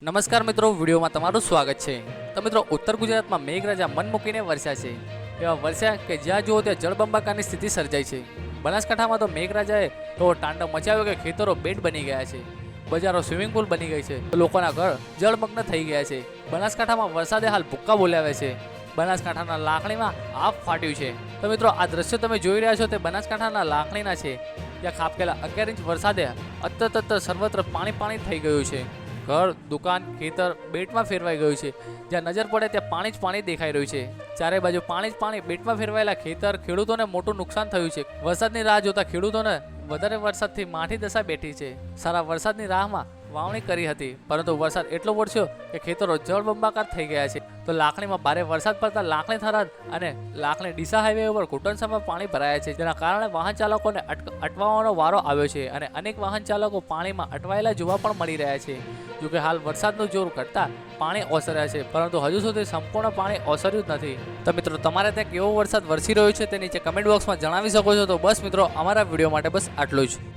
નમસ્કાર મિત્રો, વિડીયોમાં તમારું સ્વાગત છે। તો મિત્રો, ઉત્તર ગુજરાતમાં મેઘરાજા મન મૂકીને વરસ્યા છે। એવા વરસ્યા કે જ્યાં જુઓ ત્યાં જળબંબાકારની સ્થિતિ સર્જાઈ છે। બનાસકાંઠામાં તો મેઘરાજાએ એવો તાંડવ મચાવ્યો કે ખેતરો બેટ બની ગયા છે, બજારો સ્વિમિંગ પુલ બની ગઈ છે, લોકોના ઘર જળમગ્ન થઈ ગયા છે। બનાસકાંઠામાં વરસાદે હાલ ભૂક્કા બોલાવે છે। બનાસકાંઠાના લાખણીમાં આપ ફાટ્યું છે। તો મિત્રો, આ દ્રશ્યો તમે જોઈ રહ્યા છો તે બનાસકાંઠાના લાખણીના છે, જ્યાં ખાબકેલા 11 ઇંચ વરસાદે અત્તર સર્વત્ર પાણી થઈ ગયું છે। ઘર, દુકાન, ખેતર બેટમાં ફેરવાઈ ગયું છે। જ્યાં નજર પડે ત્યાં પાણી જ પાણી દેખાઈ રહ્યું છે। ચારે બાજુ પાણી જ પાણી। બેટમાં ફેરવાયેલા ખેતર, ખેડૂતોને મોટું નુકસાન થયું છે। વરસાદની રાહ જોતા ખેડૂતોને વધારે વરસાદથી માઠી દશા બેઠી છે। સારા વરસાદની રાહમાં વાવણી કરી હતી, પરંતુ વરસાદ એટલો વરસ્યો કે ખેતરો જળબંબાકાર થઈ ગયા છે। તો લાખણીમાં ભારે વરસાદ પડતા લાખણી થરાદ અને લાખણી ડીસા હાઈવે ઉપર ઘૂંટણસમાં પાણી ભરાયા છે, જેના કારણે વાહન ચાલકોને અટવાવાનો વારો આવ્યો છે અને અનેક વાહન ચાલકો પાણીમાં અટવાયેલા જોવા પણ મળી રહ્યા છે। જોકે હાલ વરસાદનું જોર ઘટતા પાણી ઓસર્યા છે, પરંતુ હજુ સુધી સંપૂર્ણ પાણી ઓસર્યું જ નથી। તો મિત્રો, તમારે ત્યાં કેવો વરસાદ વરસી રહ્યો છે તે નીચે કમેન્ટ બોક્સમાં જણાવી શકો છો। તો બસ મિત્રો, અમારા વિડીયો માટે બસ આટલું જ।